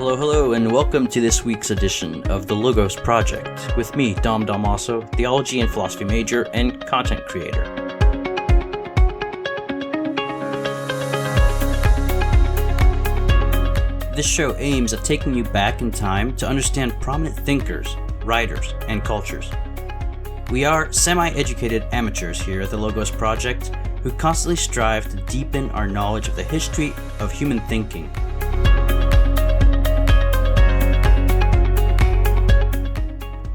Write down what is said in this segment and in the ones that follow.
Hello, and welcome to this week's edition of the Logos Project with me, Dom Dalmaso, theology and philosophy major and content creator. This show aims at taking you back in time to understand prominent thinkers, writers, and cultures. We are semi-educated amateurs here at the Logos Project who constantly strive to deepen our knowledge of the history of human thinking.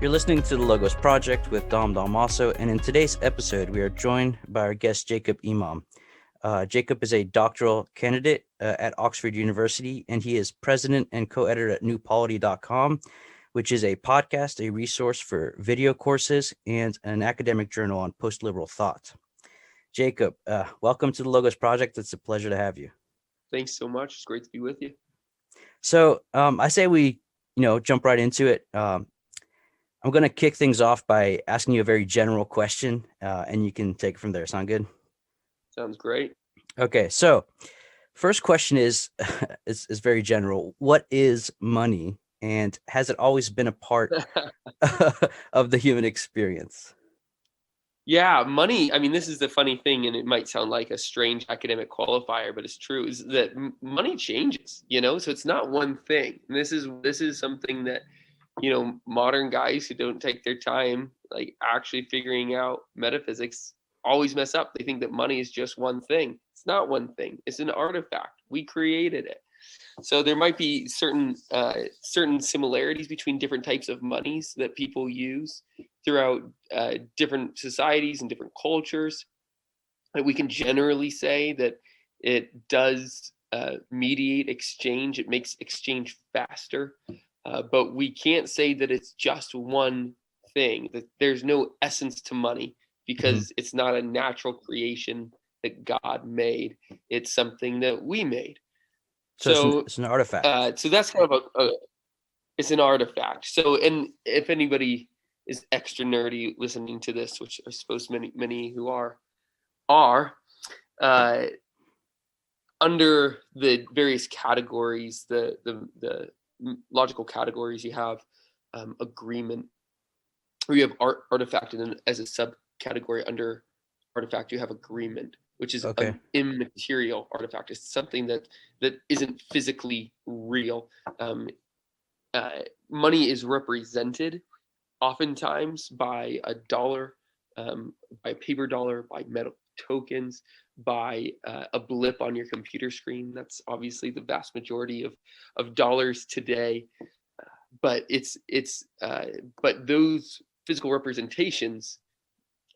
You're listening to the Logos Project with Dom Dalmaso, and in today's episode, we are joined by our guest, Jacob Imam. Jacob is a doctoral candidate at Oxford University, and he is president and co-editor at newpolity.com, which is a podcast, a resource for video courses, and an academic journal on post-liberal thought. Jacob, welcome to the Logos Project. It's a pleasure to have you. Thanks so much. It's great to be with you. So I say we, jump right into it. I'm going to kick things off by asking you a very general question, and you can take it from there. Sound good? Sounds great. Okay, so first question is very general. What is money, and has it always been a part of the human experience? Yeah, money. I mean, this is the funny thing, and it might sound like a strange academic qualifier, but it's true, is that money changes, so it's not one thing. And this is something that, modern guys who don't take their time, like actually figuring out metaphysics, always mess up. They think that money is just one thing. It's not one thing. It's an artifact. We created it. So there might be certain similarities between different types of monies that people use throughout different societies and different cultures. But we can generally say that it does mediate exchange. It makes exchange faster. But we can't say that it's just one thing, that there's no essence to money, because it's not a natural creation that God made. It's something that we made. So it's an artifact. So that's kind of it's an artifact. So, and if anybody is extra nerdy listening to this, which I suppose many who are under the various categories, the logical categories, you have agreement, or you have artifact, and then as a subcategory under artifact, you have agreement, which is an immaterial artifact. It's something that isn't physically real. Money is represented oftentimes by a dollar, by a paper dollar, by metal tokens, by a blip on your computer screen. That's obviously the vast majority of dollars today. But but those physical representations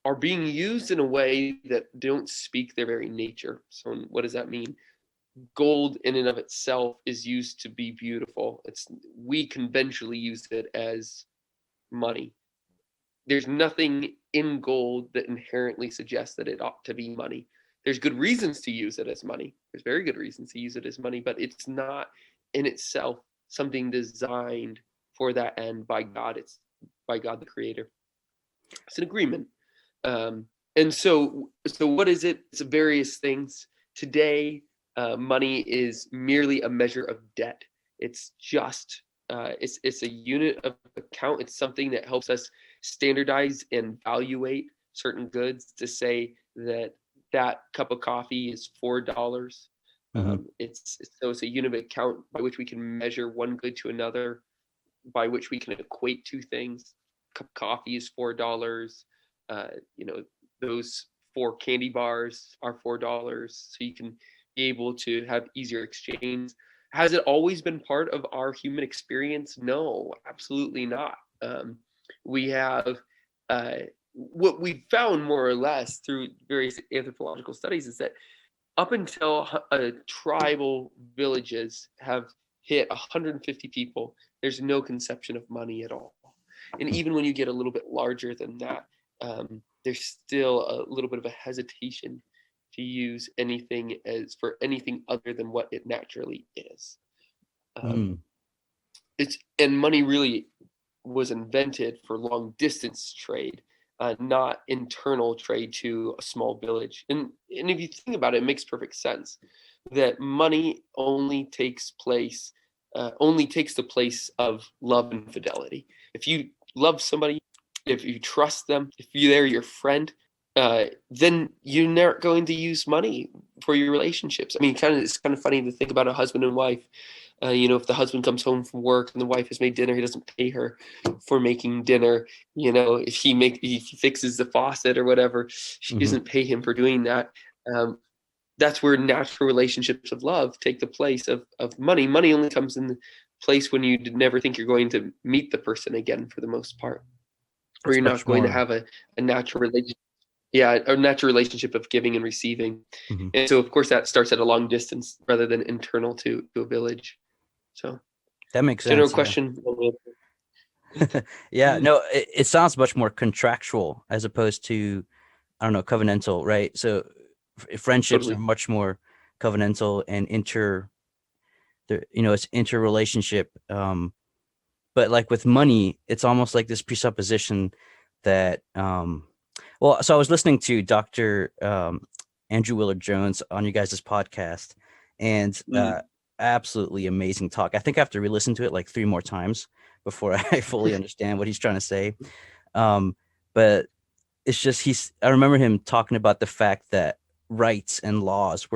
are being used in a way that don't speak their very nature. So what does that mean? Gold in and of itself is used to be beautiful. We conventionally use it as money. There's nothing in gold that inherently suggests that it ought to be money. There's good reasons to use it as money. There's very good reasons to use it as money, but it's not in itself something designed for that end by God. It's by God the Creator. It's an agreement. And so what is it? It's various things. Today, money is merely a measure of debt. It's just it's a unit of account. It's something that helps us standardize and evaluate certain goods, to say that cup of coffee is $4. It's a unit of account by which we can measure one good to another, by which we can equate two things. Cup of coffee is $4. Those 4 candy bars are $4. So you can be able to have easier exchange. Has it always been part of our human experience? No, absolutely not. We have what we found more or less through various anthropological studies is that up until tribal villages have hit 150 people, there's no conception of money at all. And even when you get a little bit larger than that, there's still a little bit of a hesitation to use anything as for anything other than what it naturally is. And money really was invented for long distance trade, not internal trade to a small village. And if you think about it, it makes perfect sense that money only takes place only takes the place of love and fidelity. If you love somebody, if you trust them, if they're your friend, then you're not going to use money for your relationships. I mean, it's kind of funny to think about a husband and wife. If the husband comes home from work and the wife has made dinner, he doesn't pay her for making dinner. If he fixes the faucet or whatever, she doesn't pay him for doing that. That's where natural relationships of love take the place of money. Money only comes in the place when you never think you're going to meet the person again, for the most part, or It's you're not much going to more. have a natural relationship. Yeah, a natural relationship of giving and receiving. Mhm. And so, of course, that starts at a long distance rather than internal to a village. So, That makes general sense. Yeah. question. Yeah. No, it sounds much more contractual as opposed to, I don't know, covenantal, right? So friendships are Totally. much more covenantal and it's interrelationship. But like with money, it's almost like this presupposition that, so I was listening to Dr. Andrew Willard Jones on you guys' podcast, and absolutely amazing talk. I think I have to re-listen to it like 3 more times before I fully understand what he's trying to say. But it's just I remember him talking about the fact that rights and laws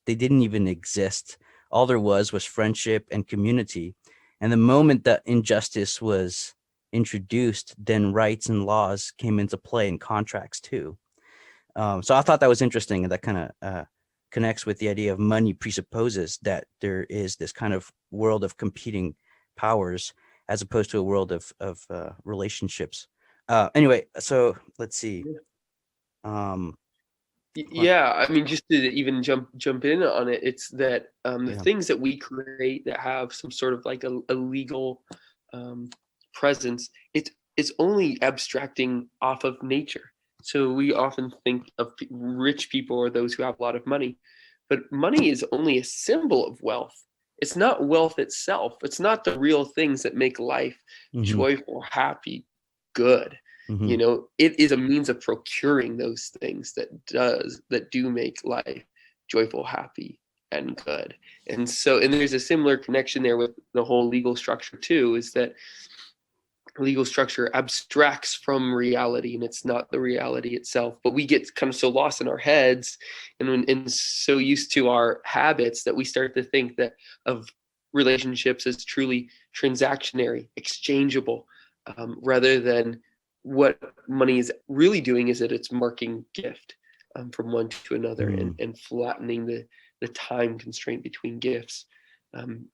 they didn't even exist. All there was friendship and community. And the moment that injustice was introduced, then rights and laws came into play, and contracts too. So I thought that was interesting, and that kind of connects with the idea of money presupposes that there is this kind of world of competing powers as opposed to a world of relationships. Anyway, so let's see. Um, Yeah, I mean, just to even jump in on it, it's that the yeah. things that we create that have some sort of like a legal um, presence, it's only abstracting off of nature. So we often think of rich people or those who have a lot of money, but money is only a symbol of wealth. It's not wealth itself. It's not the real things that make life Mm-hmm, joyful, happy, good. mm-hmm, It is a means of procuring those things that do make life joyful, happy, and good. And there's a similar connection there with the whole legal structure too, is that legal structure abstracts from reality, and it's not the reality itself, but we get kind of so lost in our heads and so used to our habits that we start to think that of relationships as truly transactionary, exchangeable, rather than what money is really doing is that it's marking gift from one to another, mm. and flattening the time constraint between gifts um,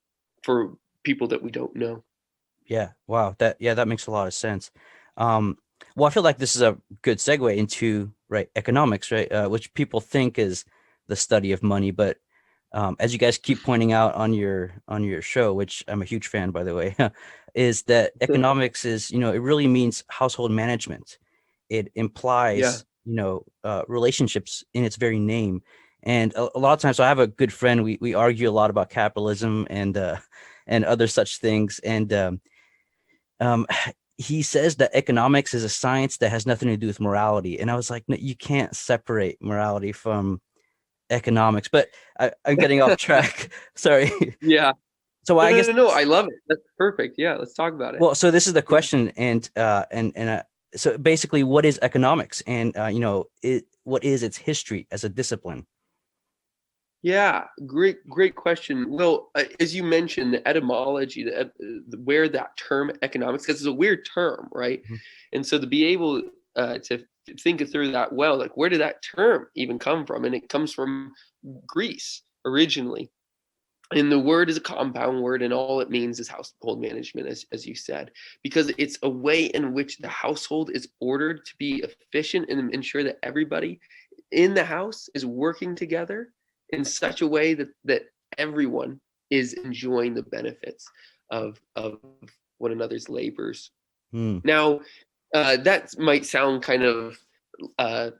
for people that we don't know. Yeah. Wow. That makes a lot of sense. Well, I feel like this is a good segue into economics, right? Which people think is the study of money, but as you guys keep pointing out on your show, which I'm a huge fan, by the way, is that economics is it really means household management. It Yeah. implies relationships in its very name, and a lot of times, so I have a good friend. We argue a lot about capitalism and other such things, and um, he says that economics is a science that has nothing to do with morality. And I was like, no, you can't separate morality from economics. But I'm getting off track. Sorry. Yeah. So No, I no, guess, no, no. I love it. That's perfect. Yeah, let's talk about it. well, so this is the Yeah. question. So basically, what is economics? And, what is its history as a discipline? Yeah, great question. Well, as you mentioned, the etymology, where that term economics, because it's a weird term, right? Mhm. And so to be able to think it through that well, like where did that term even come from? And it comes from Greece originally. And the word is a compound word, and all it means is household management, as you said, because it's a way in which the household is ordered to be efficient and ensure that everybody in the house is working together in such a way that everyone is enjoying the benefits of one another's labors. Hmm. Now, that might sound kind of uh,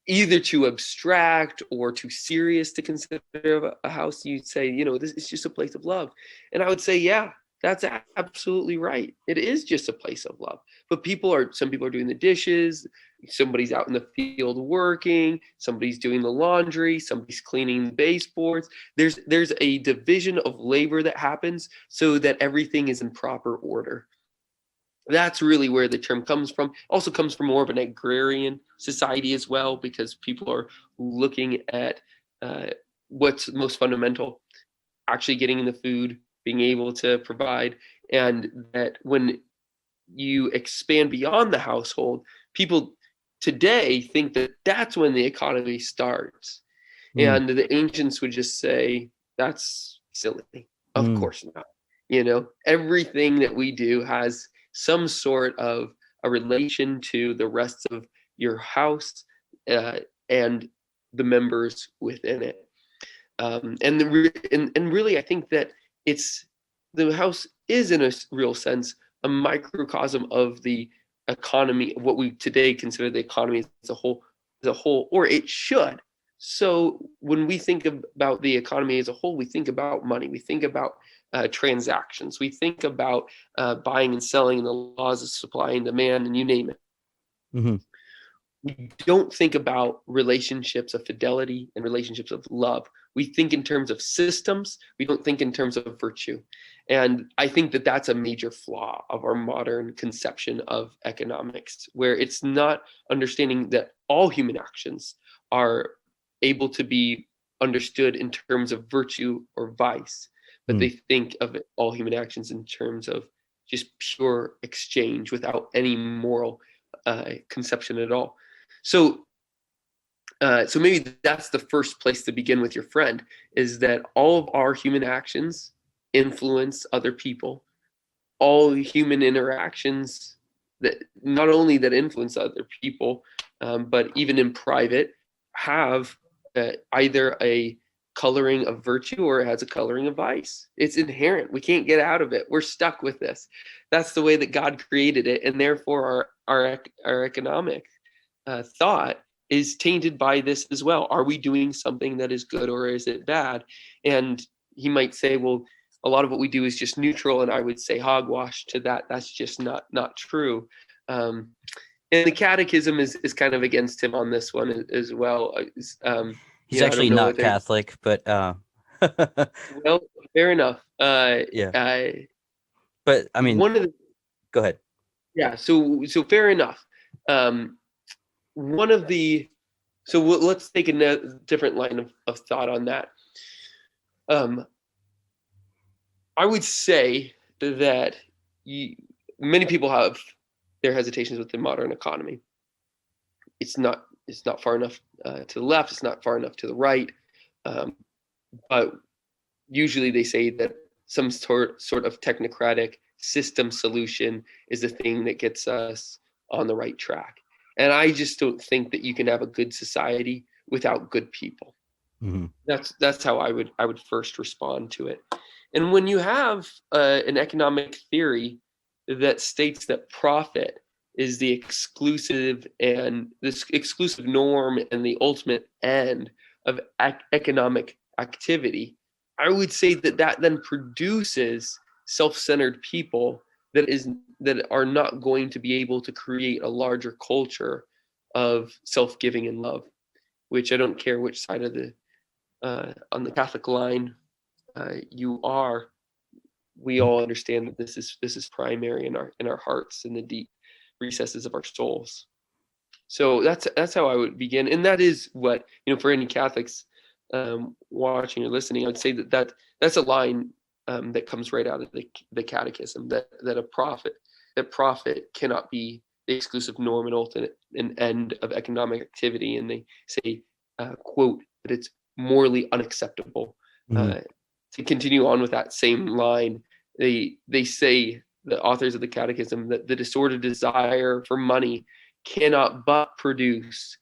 either too abstract or too serious to consider a house. You'd say, this is just a place of love. And I would say, yeah, That's absolutely right. It is just a place of love. But some people are doing the dishes, somebody's out in the field working, somebody's doing the laundry, somebody's cleaning the baseboards. There's a division of labor that happens so that everything is in proper order. That's really where the term comes from. Also comes from more of an agrarian society as well, because people are looking at what's most fundamental, actually getting the food, being able to provide. And that when you expand beyond the household, people today think that that's when the economy starts. Mm, And the ancients would just say, that's silly. Of mm, course not. Everything that we do has some sort of a relation to the rest of your house, and the members within it. And really, I think that it's the house is, in a real sense, a microcosm of the economy, what we today consider the economy as a whole, or it should. So when we think about the economy as a whole, we think about money, we think about transactions, we think about buying and selling, and the laws of supply and demand, and you name it. hmm We don't think about relationships of fidelity and relationships of love. We think in terms of systems. We don't think in terms of virtue. And I think that that's a major flaw of our modern conception of economics, where it's not understanding that all human actions are able to be understood in terms of virtue or vice, but mm, they think of all human actions in terms of just pure exchange without any moral conception at all. So, so maybe that's the first place to begin with your friend, is that all of our human actions influence other people. All human interactions that not only that influence other people, but even in private, have either a coloring of virtue or it has a coloring of vice. It's inherent. We can't get out of it. We're stuck with this. That's the way that God created it, and therefore our economic thought is tainted by this as well. Are we doing something that is good or is it bad? And he might say, well, a lot of what we do is just neutral, and I would say hogwash to that. That's just not true. And the catechism is kind of against him on this one as well. he's I don't actually know not whether, Catholic, but well, fair enough. yeah. But I mean, One of the, go ahead. yeah, so fair enough. Um, one of the, so let's take a different line of thought on that. Um, I would say that many people have their hesitations with the modern economy. It's not far enough to the left. It's not far enough to the right. Um, but usually they say that some sort of technocratic system solution is the thing that gets us on the right track. And I just don't think that you can have a good society without good people. hmm That's how I would first respond to it. And when you have an economic theory that states that profit is the exclusive norm and the ultimate end of economic activity, I would say that then produces self-centered people that are not going to be able to create a larger culture of self-giving and love, which I don't care which side of the on the Catholic line you are. We all understand that this is primary in our hearts, in the deep recesses of our souls. So that's how I would begin, and that is what, for any Catholics watching or listening, I would say that's a line that comes right out of the Catechism, that profit cannot be the exclusive norm and ultimate and end of economic activity, and they say, quote, that it's morally unacceptable. hmm Uh, to continue on with that same line, they say, the authors of the Catechism, that the disordered desire for money cannot but produce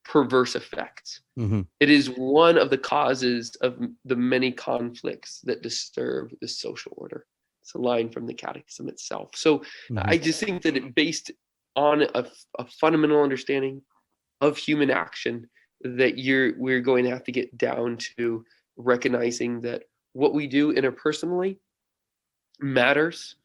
perverse effects. hmm It is one of the causes of the many conflicts that disturb the social order. It's a line from the Catechism itself. So hmm I just think that it based on a fundamental understanding of human action, that we're going to have to get down to recognizing that what we do interpersonally matters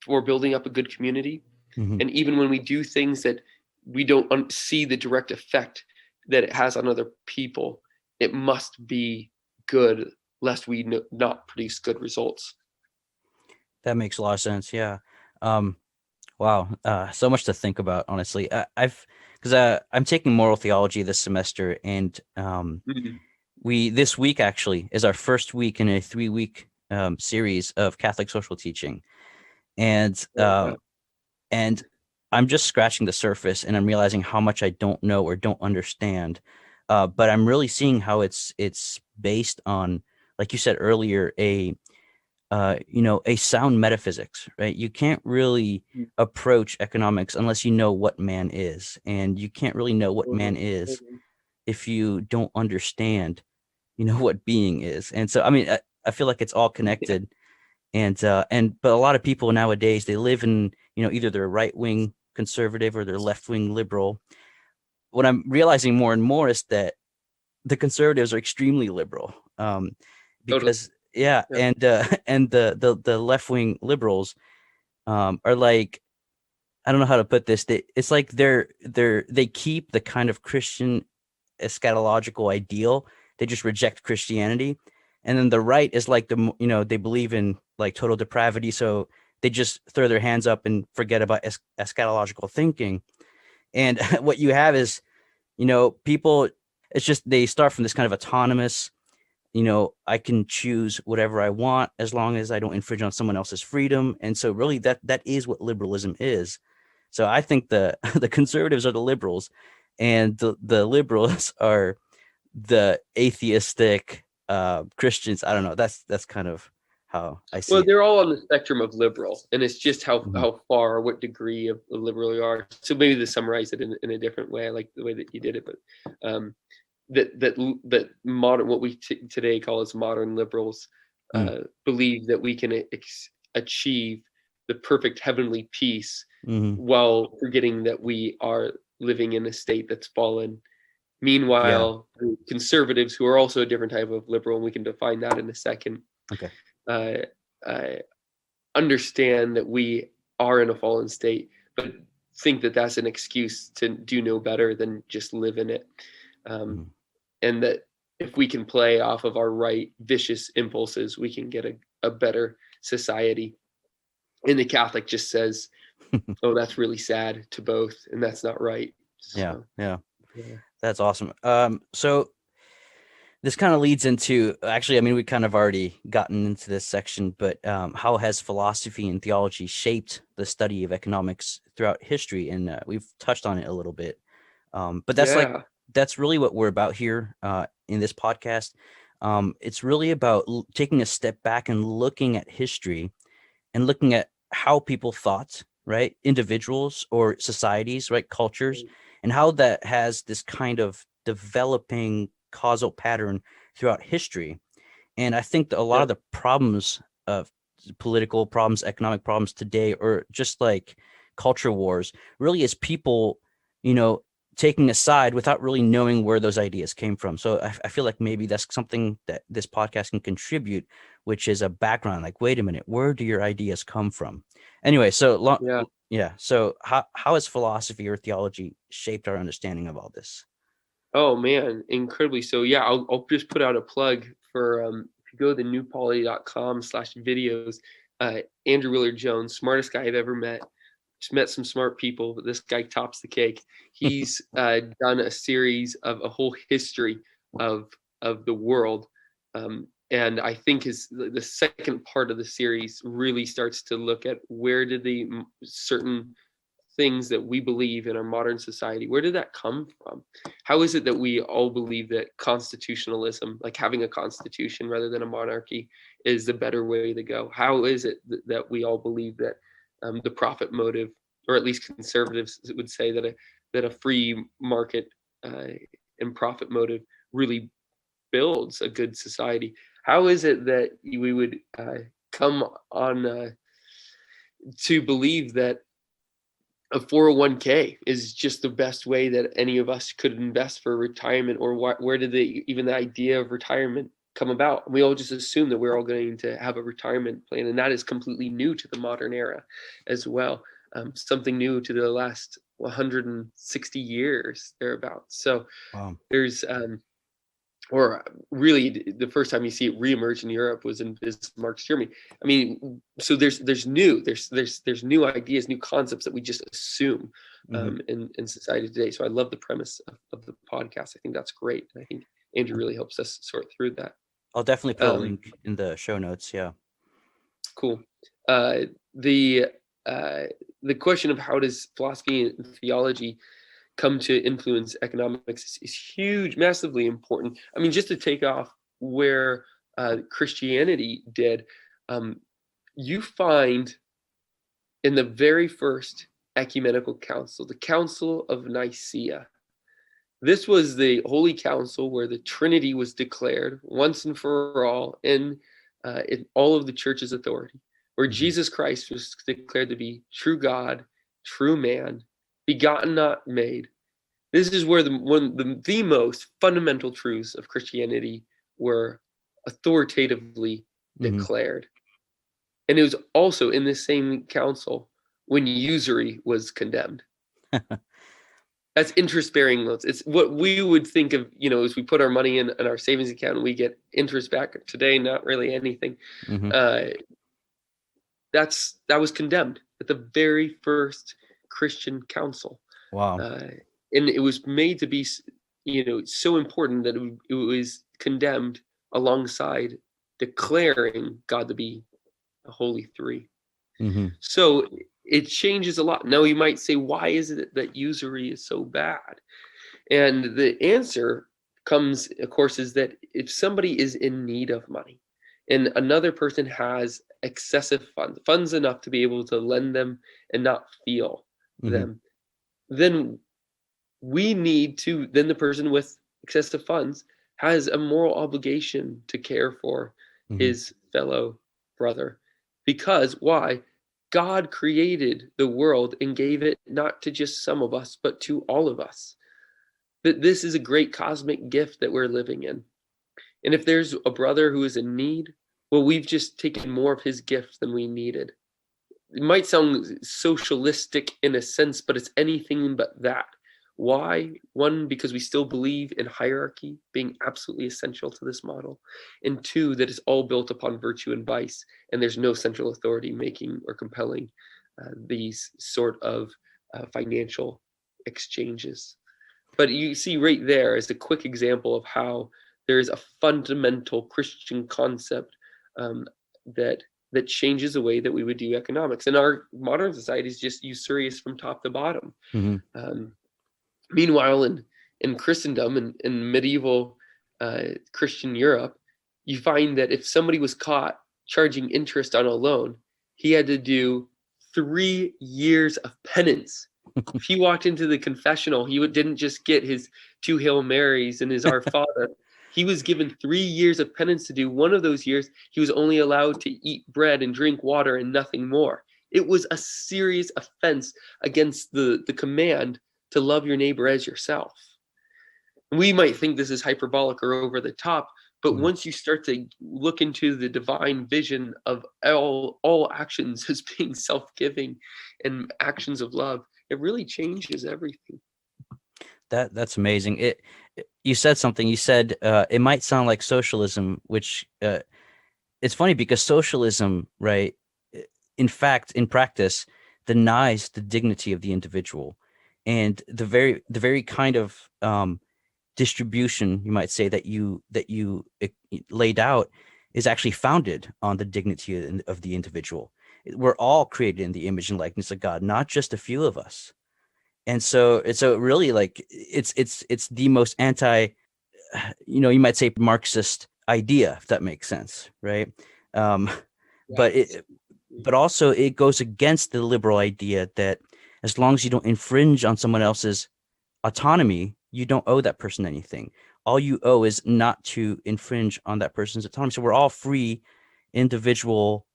for building up a good community. Mhm. And even when we do things that we don't see the direct effect that it has on other people, it must be good, lest we not produce good results. That makes a lot of sense. Yeah. Um, wow. So much to think about, honestly. Because I'm taking moral theology this semester, and Mhm. we this week actually is our first week in a 3-week series of Catholic social teaching, and Oh, wow. and I'm just scratching the surface, and I'm realizing how much I don't know or don't understand. But I'm really seeing how it's based on, like you said earlier, a sound metaphysics, right? You can't really Mm. approach economics unless you know what man is, and you can't really know what man Mhm. is Mhm. if you don't understand, what being is. And so, I mean, I feel like it's all Yeah, connected. But a lot of people nowadays, they live in, either they're right wing conservative or they're left wing liberal. What I'm realizing more and more is that the conservatives are extremely liberal, totally. because yeah, Yeah. and the left wing liberals are like, I don't know how to put this. It's like they keep the kind of Christian eschatological ideal. They just reject Christianity. And then the right is like they believe in like total depravity, so they just throw their hands up and forget about eschatological thinking. And what you have is, people, it's just they start from this kind of autonomous, I can choose whatever I want as long as I don't infringe on someone else's freedom. And so really that is what liberalism is. So I think the the conservatives are the liberals, and the liberals are the atheistic Christians. I don't know. That's kind of how I see Well, it. they're all on the spectrum of liberal, and it's just how Mhm. how far, what degree of liberal you are. So maybe to summarize it in a different way, I like the way that you did it, but um, that modern, what we today call as modern liberals, Mm. believe that we can achieve the perfect heavenly peace Mhm. while forgetting that we are living in a state that's fallen. Yeah. Meanwhile, the conservatives, who are also a different type of liberal, and we can define that in a second, Okay. uh, uh, understand that we are in a fallen state, but think that that's an excuse to do no better than just live in it. Um, Mhm. and that if we can play off of our right vicious impulses, we can get a better society. And the Catholic just says, oh, that's really sad to both, and that's not right. Yeah. So, Yeah. yeah. That's awesome. So this kind of leads into, actually, I mean, we kind of already gotten into this section, but how has philosophy and theology shaped the study of economics throughout history? And we've touched on it a little bit. But Yeah. that's really what we're about here in this podcast. It's really about taking a step back and looking at history and looking at how people thought, right? Individuals or societies, right? Cultures, and how that has this kind of developing causal pattern throughout history. And I think that a lot Yeah. of the problems of political problems, economic problems today, or just like culture wars, really is people, you know, taking a side without really knowing where those ideas came from. So I feel like maybe that's something that this podcast can contribute, which is a background. Like, wait a minute, where do your ideas come from? Anyway, Yeah. yeah. So how has philosophy or theology shaped our understanding of all this? Oh man, incredibly. So yeah, I'll just put out a plug for if you go to the newpolity.com/videos, Andrew Willard Jones, smartest guy I've ever met. Just met some smart people, but this guy tops the cake. He's done a series of a whole history of of the world, and I think his the second part of the series really starts to look at where did the certain things that we believe in our modern society, where did that come from? How is it that we all believe that constitutionalism, like having a constitution rather than a monarchy, is the better way to go? How is it that we all believe that the profit motive, or at least conservatives would say that a free market uh, and profit motive really builds a good society? How is it that we would come on to believe that a 401k is just the best way that any of us could invest for retirement? Or where did even the idea of retirement come about. We all just assume that we're all going to have a retirement plan, and that is completely new to the modern era as well. Something new to the last 160 years thereabouts. So Wow. there's or really the first time you see it reemerge in Europe was in Bismarck's Germany. I mean, so there's new ideas, new concepts that we just assume Mhm. in society today. So I love the premise of the podcast. I think that's great. And I think Andrew really helps us sort through that. I'll definitely put a Um, link in the show notes. Yeah. cool. Uh, the uh, the question of how does philosophy and theology come to influence economics is huge, massively important. I mean, just to take off where Christianity did, um, you find in the very first ecumenical council, the Council of Nicaea. This was the Holy Council where the Trinity was declared once and for all in all of the church's authority, where Mhm. Jesus Christ was declared to be true God, true man, begotten, not made. This is where the most fundamental truths of Christianity were authoritatively Mhm. declared. And it was also in this same council when usury was condemned. That's interest-bearing loans. It's what we would think of, as we put our money in our savings account and we get interest back. Today, not really anything. Mhm. Uh, that was condemned at the very first Christian council. Wow. uh, and it was made to be, so important that it was condemned alongside declaring God to be a holy three. Mhm. So it changes a lot. Now you might say, why is it that usury is so bad? And the answer comes, of course, is that if somebody is in need of money and another person has excessive funds enough to be able to lend them and not feel Mhm. them, then then the person with excessive funds has a moral obligation to care for Mhm. his fellow brother. Because why? God created the world and gave it not to just some of us, but to all of us. That this is a great cosmic gift that we're living in. And if there's a brother who is in need, well, we've just taken more of his gift than we needed. It might sound socialistic in a sense, but it's anything but that. Why? One, because we still believe in hierarchy being absolutely essential to this model. And two, that it's all built upon virtue and vice, and there's no central authority making or compelling these sort of financial exchanges. But you see right there is a quick example of how there is a fundamental Christian concept um, that that changes the way that we would do economics. And our modern society is just usurious from top to bottom. Mhm. Um, Meanwhile, in Christendom and in medieval Christian Europe, you find that if somebody was caught charging interest on a loan, he had to do 3 years of penance. If he walked into the confessional, didn't just get his two Hail Marys and his Our Father. He was given 3 years of penance to do. One of those years, he was only allowed to eat bread and drink water and nothing more. It was a serious offense against the command to love your neighbor as yourself. We might think this is hyperbolic or over the top, but Mhm. once you start to look into the divine vision of all actions as being self-giving and actions of love, it really changes everything. That's amazing. You said something. You said it might sound like socialism, which it's funny because socialism, right? In fact, in practice, denies the dignity of the individual, and the very kind of distribution, you might say, that you laid out is actually founded on the dignity of the individual. We're all created in the image and likeness of God, not just a few of us. And so really, like, it's the most anti, you might say, Marxist idea, if that makes sense, right? Um, but Yes. it but also it goes against the liberal idea that as long as you don't infringe on someone else's autonomy, you don't owe that person anything. All you owe is not to infringe on that person's autonomy. So we're all free individual,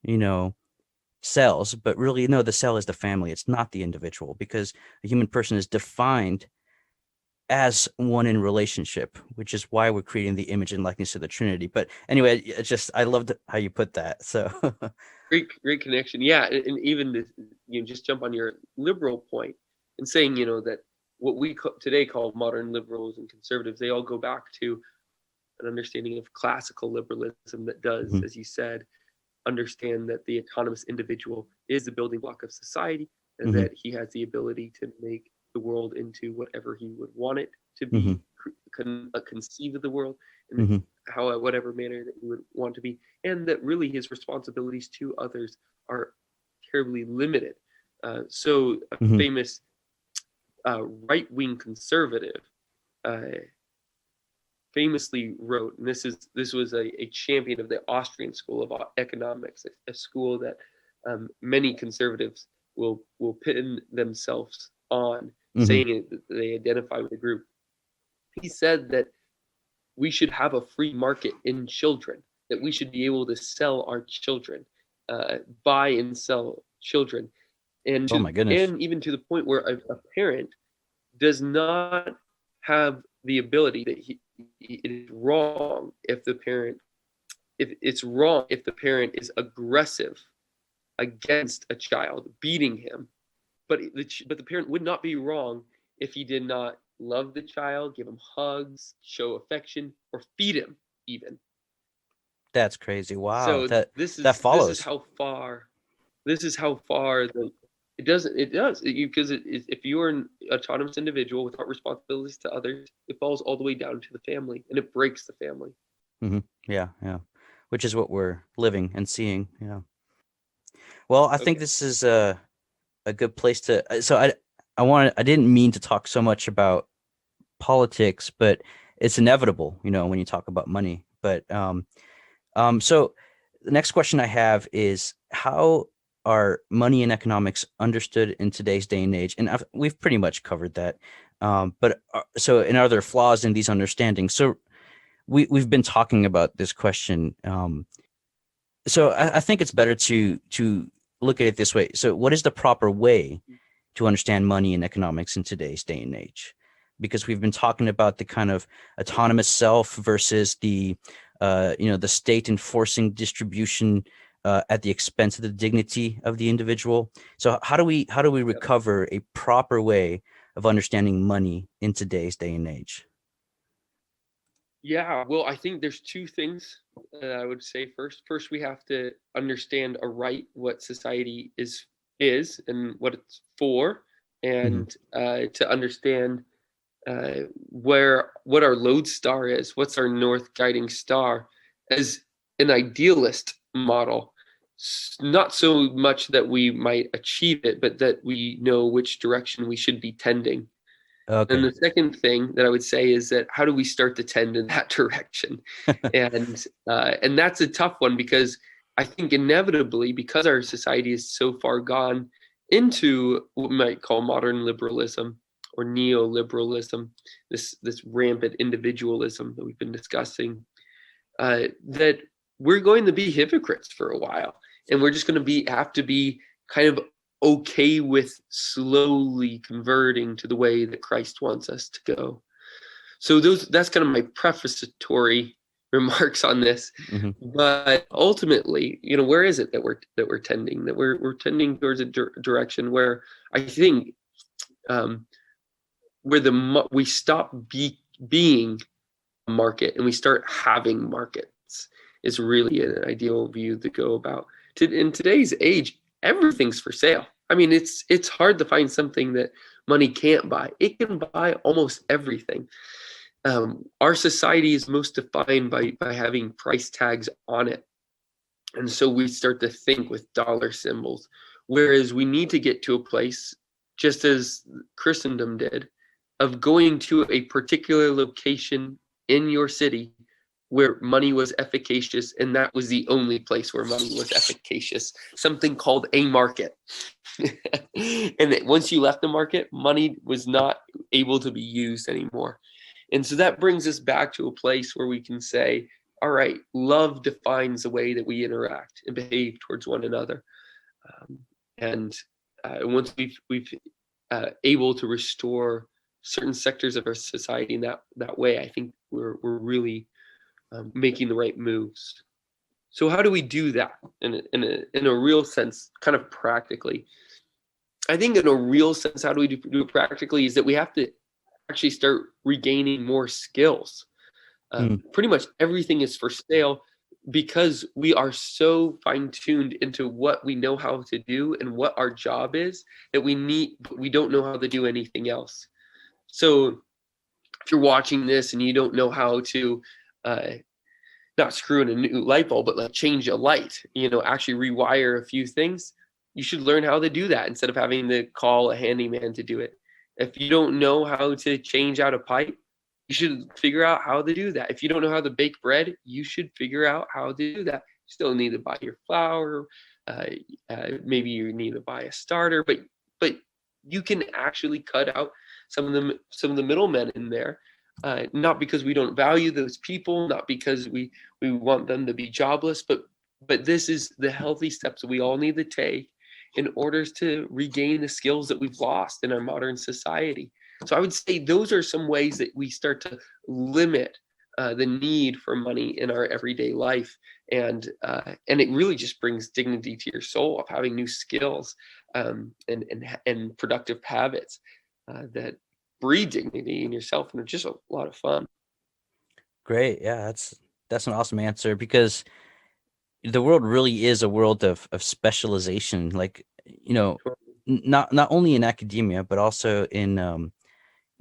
cells, but really, no, the cell is the family. It's not the individual, because a human person is defined as one in relationship, which is why we're creating the image and likeness of the Trinity. But anyway, I loved how you put that. So great connection. Yeah, and even to, just jump on your liberal point and saying, that what we today call modern liberals and conservatives, they all go back to an understanding of classical liberalism that does, Mhm, as you said, understand that the autonomous individual is the building block of society, and mhm, that he has the ability to make the world into whatever he would want it to mhm, be, conceive of the world in mhm, whatever manner that he would want to be, and that really his responsibilities to others are terribly limited. So a mhm. famous right-wing conservative uh, famously wrote, and this was a champion of the Austrian school of economics, a school that many conservatives will pin themselves on, Mhm. saying that they identify with the group. He said that we should have a free market in children, that we should be able to sell our children, buy and sell children, Oh my goodness. and even to the point where a parent does not have the ability that it is wrong if the parent if it's wrong if the parent is aggressive against a child, beating him, but the parent would not be wrong if he did not love the child, give him hugs, show affection, or feed him even. That's crazy. Wow. So That this is follows. how far the it does because if you're an autonomous individual without responsibilities to others, it falls all the way down to the family, and it breaks the family. Hmm. Yeah, yeah. Which is what we're living and seeing. Yeah. Well, I think Okay. this is a good place to. I didn't mean to talk so much about politics, but it's inevitable, when you talk about money. So the next question I have is, how are money and economics understood in today's day and age? And we've pretty much covered that. And are there flaws in these understandings? So we've been talking about this question. I think it's better to look at it this way. So what is the proper way to understand money and economics in today's day and age? Because we've been talking about the kind of autonomous self versus the state enforcing distribution at the expense of the dignity of the individual. So how do we Yep. recover a proper way of understanding money in today's day and age? Yeah, well, I think there's two things I would say first. First, we have to understand aright what society is and what it's for, Hmm. and to understand where what our lodestar is, what's our north guiding star, as an idealist model. Not so much that we might achieve it, but that we know which direction we should be tending. And Okay. the second thing that I would say is that how do we start to tend in that direction? And that's a tough one because I think inevitably, because our society is so far gone into what we might call modern liberalism or neoliberalism, this rampant individualism that we've been discussing, that we're going to be hypocrites for a while, and we're just going to have to be kind of okay with slowly converting to the way that Christ wants us to go. So that's kind of my prefatory remarks on this. Hmm. But ultimately, where is it that we're tending? That we're tending towards a direction where I think um, where we stop being a market and we start having markets is really an ideal view to go about. In today's age, everything's for sale. I mean, it's hard to find something that money can't buy. It can buy almost everything. Our society is most defined by having price tags on it. And so we start to think with dollar symbols, whereas we need to get to a place, just as Christendom did, of going to a particular location in your city where money was efficacious, and that was the only place where money was efficacious, something called a market. And that once you left the market, money was not able to be used anymore. And so that brings us back to a place where we can say, all right, love defines the way that we interact and behave towards one another. Um, and once we've able to restore certain sectors of our society in that way, I think we're really making the right moves. So how do we do that in a real sense, kind of practically? I think in a real sense, how do we do it practically is that we have to actually start regaining more skills. Mm. Pretty much everything is for sale because we are so fine-tuned into what we know how to do and what our job is that we don't know how to do anything else. So if you're watching this and you don't know how to not screw in a new light bulb, but like change a light, actually rewire a few things, you should learn how to do that instead of having to call a handyman to do it. If you don't know how to change out a pipe, you should figure out how to do that. If you don't know how to bake bread, you should figure out how to do that. You still need to buy your flour. Maybe you need to buy a starter, but you can actually cut out some of the middlemen in there. Not because we don't value those people, not because we want them to be jobless, but this is the healthy steps that we all need to take in order to regain the skills that we've lost in our modern society. So I would say those are some ways that we start to limit the need for money in our everyday life, and it really just brings dignity to your soul of having new skills and productive habits that breed dignity in yourself, and are just a lot of fun. Great. Yeah, that's an awesome answer, because the world really is a world of specialization. Like, not only in academia, but also in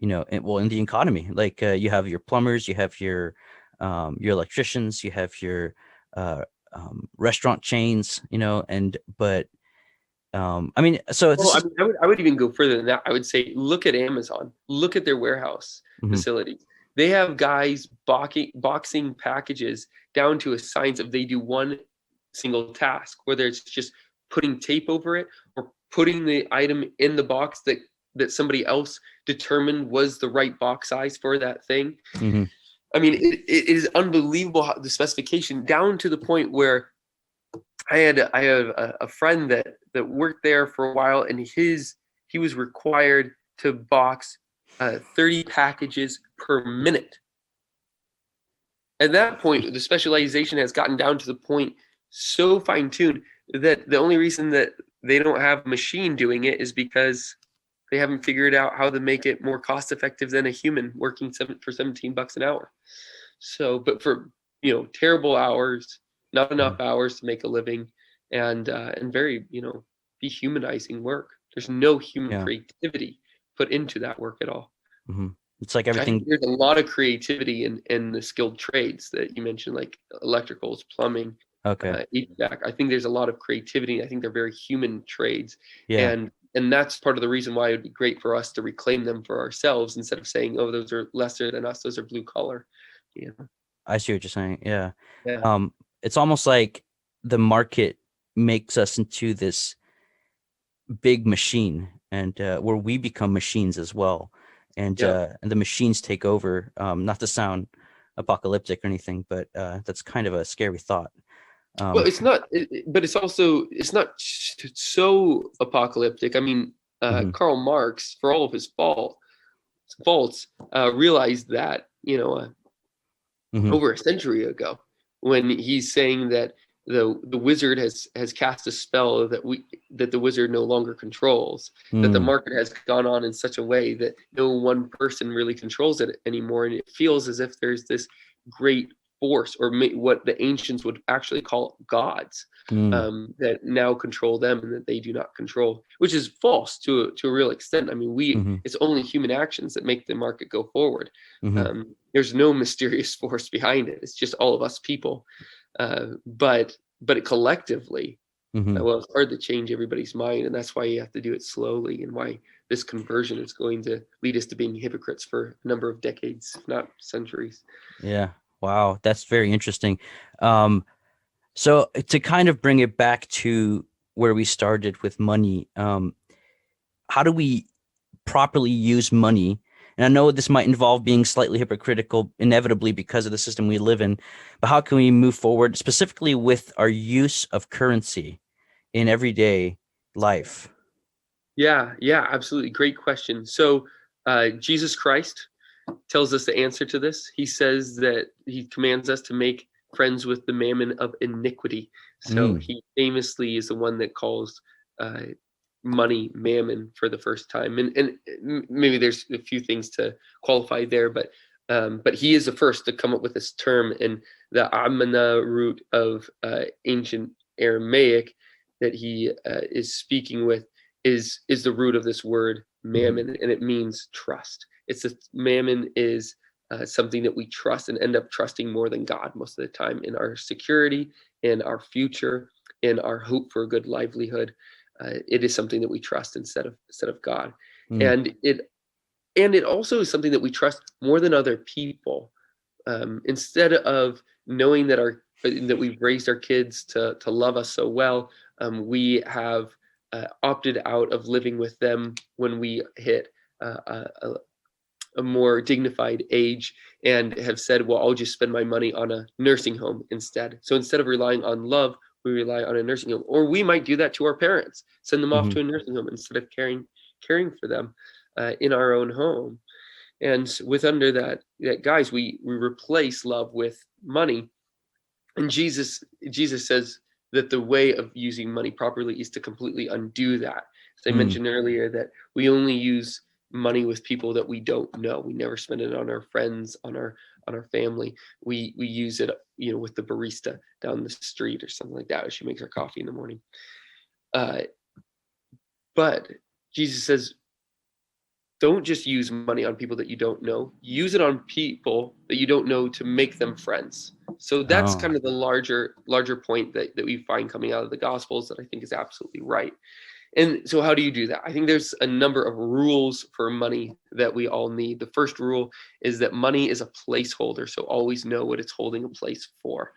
in the economy. Like, you have your plumbers, you have your electricians, you have your uh, restaurant chains, I mean, so Well, this I is. mean, I would even go further than that. I would say, look at Amazon. Look at their warehouse Mhm. facilities. They have guys boxing packages down to a science of they do one single task, whether it's just putting tape over it or putting the item in the box that somebody else determined was the right box size for that thing. Mhm. I mean, it is unbelievable how the specification, down to the point where I had a friend that worked there for a while, and he was required to box 30 packages per minute. At that point, the specialization has gotten down to the point so fine-tuned that the only reason that they don't have a machine doing it is because they haven't figured out how to make it more cost-effective than a human working for $17 an hour. So, but for terrible hours, not enough hours to make a living, and very dehumanizing work. There's no human Yeah. creativity put into that work at all. Mhm. It's like I think everything. there's a lot of creativity in the skilled trades that you mentioned, like electricals, plumbing, Okay. HVAC. I think there's a lot of creativity. I think they're very human trades, Yeah, and that's part of the reason why it would be great for us to reclaim them for ourselves instead of saying, "Oh, those are lesser than us. Those are blue collar." You know? I see what you're saying. Yeah. Yeah. It's almost like the market makes us into this big machine, and where we become machines as well, Yeah. and the machines take over. Not to sound apocalyptic or anything, but that's kind of a scary thought. Well, Um, it's not, but it's not so apocalyptic. I mean, mhm. Karl Marx, for all of his faults, realized that Mhm. over a century ago, when he's saying that the wizard has cast a spell that the wizard no longer controls, that the Mm. market has gone on in such a way that no one person really controls it anymore, and it feels as if there's this great force, or what the ancients would actually call gods, Mm. that now control them and that they do not control, which is false to a real extent. I mean, Mhm. it's only human actions that make the market go forward. Mhm. There's no mysterious force behind it. It's just all of us people. But it collectively, Mhm. well, it's hard to change everybody's mind, and that's why you have to do it slowly, and why this conversion is going to lead us to being hypocrites for a number of decades, if not centuries. Yeah. Wow, that's very interesting. Um, so to kind of bring it back to where we started with money, how do we properly use money? And I know this might involve being slightly hypocritical, inevitably, because of the system we live in, but how can we move forward specifically with our use of currency in everyday life? Yeah, absolutely. Great question. So, Jesus Christ tells us the answer to this. He says that he commands us to make friends with the mammon of iniquity. So he famously is the one that calls money mammon for the first time. And maybe there's a few things to qualify there, but he is the first to come up with this term. And the Amana root of ancient Aramaic that he is speaking with is the root of this word mammon, and it means trust. It's a mammon is something that we trust and end up trusting more than God most of the time in our security, in our future, in our hope for a good livelihood. It is something that we trust instead of God, and it also is something that we trust more than other people. Instead of knowing that we've raised our kids to love us so well, we have opted out of living with them when we hit a more dignified age and have said, well, I'll just spend my money on a nursing home instead. So instead of relying on love, we rely on a nursing home. Or we might do that to our parents, send them off to a nursing home instead of caring for them in our own home. And with under that guys, we replace love with money. And Jesus says that the way of using money properly is to completely undo that. As I mentioned earlier, that we only use money with people that we don't know. We never spend it on our friends, on our family. We use it, with the barista down the street or something like that as she makes her coffee in the morning. But Jesus says, don't just use money on people that you don't know. Use it on people that you don't know to make them friends. So that's kind of the larger point that we find coming out of the Gospels that I think is absolutely right. And so how do you do that? I think there's a number of rules for money that we all need. The first rule is that money is a placeholder, so always know what it's holding a place for.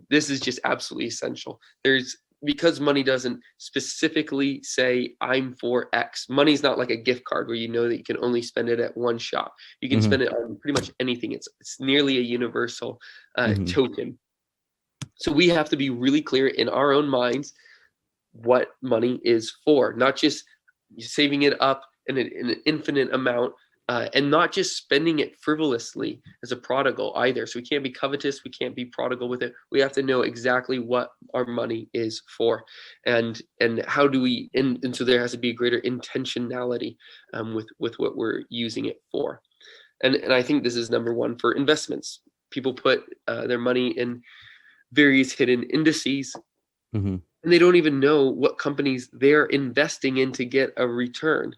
This is just absolutely essential. Because money doesn't specifically say I'm for X. Money's not like a gift card where you know that you can only spend it at one shop. You can spend it on pretty much anything. It's nearly a universal token. So we have to be really clear in our own minds what money is for, not just saving it up in an infinite amount, and not just spending it frivolously as a prodigal either. So we can't be covetous, we can't be prodigal with it. We have to know exactly what our money is for, and how do we, and so there has to be a greater intentionality with what we're using it for. And I think this is number one for investments. People put their money in various hidden indices, and they don't even know what companies they're investing in to get a return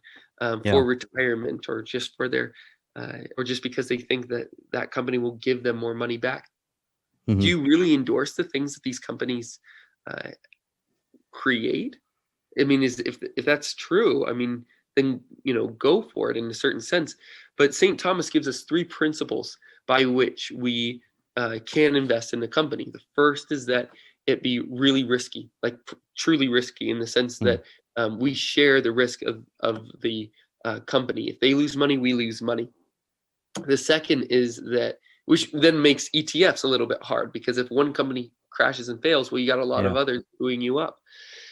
for retirement, or just for their or just because they think that company will give them more money back. Do you really endorse the things that these companies create? I mean, if that's true, I mean, then go for it in a certain sense. But St. Thomas gives us 3 principles by which we can invest in the company. The first is that it be really risky, like truly risky, in the sense that we share the risk of the company. If they lose money, we lose money. The second is that, which then makes ETFs a little bit hard, because if one company crashes and fails, well, you got a lot of others booing you up.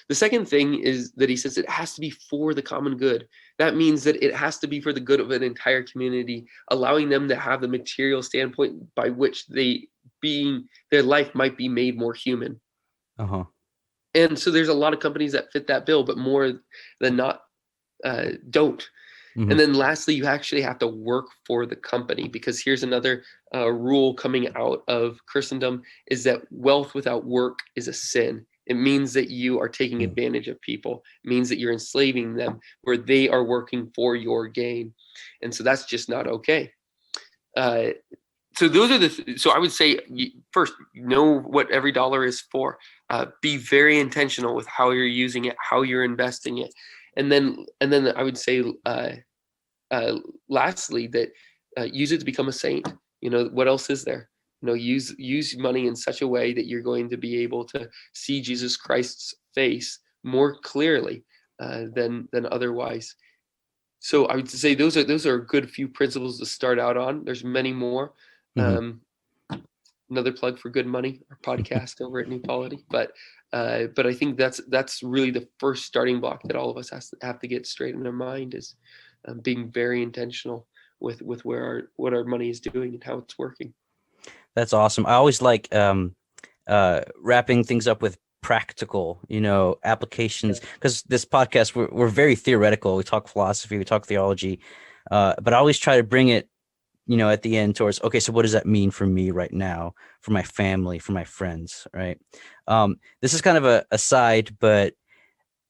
The second thing is that he says it has to be for the common good. That means that it has to be for the good of an entire community, allowing them to have the material standpoint by which their life might be made more human. And so there's a lot of companies that fit that bill, but more than not don't. And then lastly, you actually have to work for the company, because here's another rule coming out of Christendom, is that wealth without work is a sin. It means that you are taking advantage of people. It means that you're enslaving them where they are working for your gain. And so that's just not okay. So those are so I would say, first, know what every dollar is for. Be very intentional with how you're using it, how you're investing it. And then I would say, lastly, that use it to become a saint. What else is there? Use money in such a way that you're going to be able to see Jesus Christ's face more clearly than otherwise. So I would say those are a good few principles to start out on. There's many more. Another plug for Good Money, our podcast over at New Polity. But I think that's really the first starting block that all of us have to get straight in our mind, is being very intentional with what our money is doing and how it's working. That's awesome. I always like wrapping things up with practical, applications, because this podcast, we're very theoretical. We talk philosophy, we talk theology, but I always try to bring it, at the end towards, okay, so what does that mean for me right now, for my family, for my friends, right? This is kind of a aside, but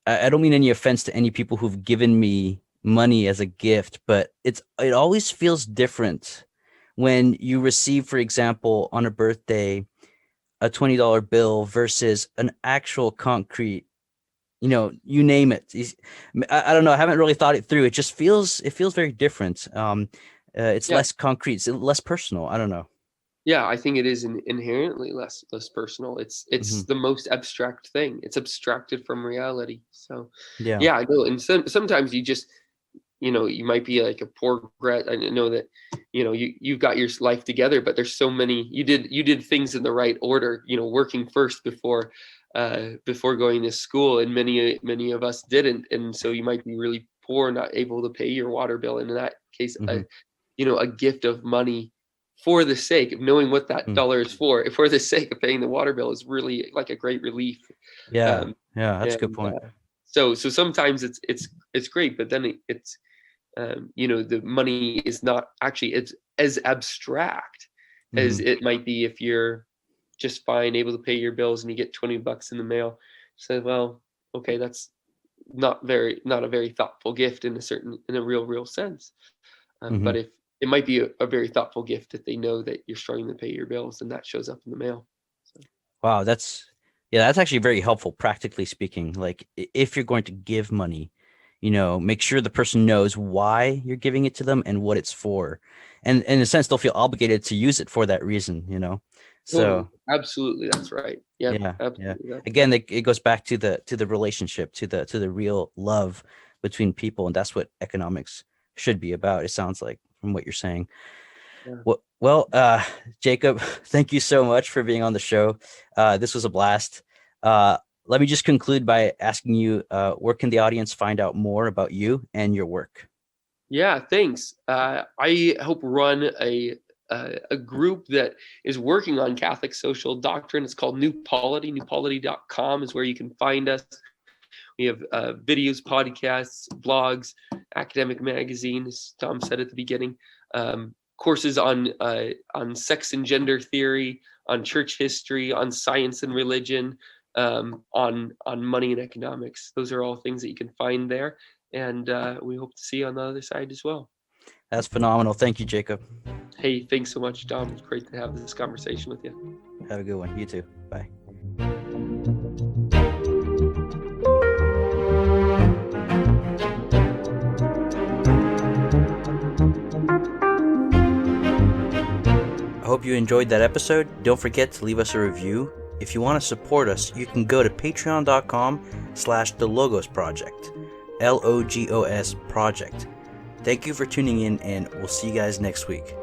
I don't mean any offense to any people who've given me money as a gift, but it always feels different when you receive, for example, on a birthday, a $20 bill versus an actual concrete, you name it. I don't know. I haven't really thought it through. It feels very different. It's Yeah. less concrete, it's less personal. I don't know. Yeah, I think it is inherently less personal. It's Hmm. the most abstract thing. It's abstracted from reality. So, Yeah. yeah, I know. And sometimes you just, you might be like a poor grad. I know that, you've got your life together, but there's so many. You did things in the right order. Working first before going to school, and many of us didn't. And so you might be really poor, not able to pay your water bill. And in that case, Hmm. a gift of money for the sake of knowing what that Mm. dollar is for the sake of paying the water bill is really like a great relief. Yeah. Um, Yeah. That's a good and point. so sometimes it's great, but then it's the money is not actually it's as abstract as Hmm. it might be if you're just fine able to pay your bills and you get $20 in the mail. So, well, okay, that's not a very thoughtful gift in a real sense. Hmm. But if it might be a very thoughtful gift that they know that you're struggling to pay your bills, and that shows up in the mail. So, Wow. That's actually very helpful, practically speaking. Like if you're going to give money, make sure the person knows why you're giving it to them and what it's for. And in a sense, they'll feel obligated to use it for that reason. totally, So absolutely, that's right. Yep, yeah, yeah. absolutely, that's Again, right. it goes back to the relationship, to the real love between people, and that's what economics should be about. It sounds like from what you're saying. Yeah. Well, Jacob, thank you so much for being on the show. This was a blast. Uh, Let me just conclude by asking you, where can the audience find out more about you and your work? Yeah, thanks. I help run a group that is working on Catholic social doctrine. It's called New Polity. NewPolity.com is where you can find us. We have videos, podcasts, blogs, academic magazine, as Tom said at the beginning, courses on sex and gender theory, on church history, on science and religion, on money and economics. Those are all things that you can find there, and we hope to see you on the other side as well. That's phenomenal. Thank you, Jacob. Hey, thanks so much, Dom. It's great to have this conversation with you. Have a good one. You too. Bye. I hope you enjoyed that episode. Don't forget to leave us a review. If you want to support us, you can go to patreon.com/the Logos Project. LOGOS Project. Thank you for tuning in, and we'll see you guys next week.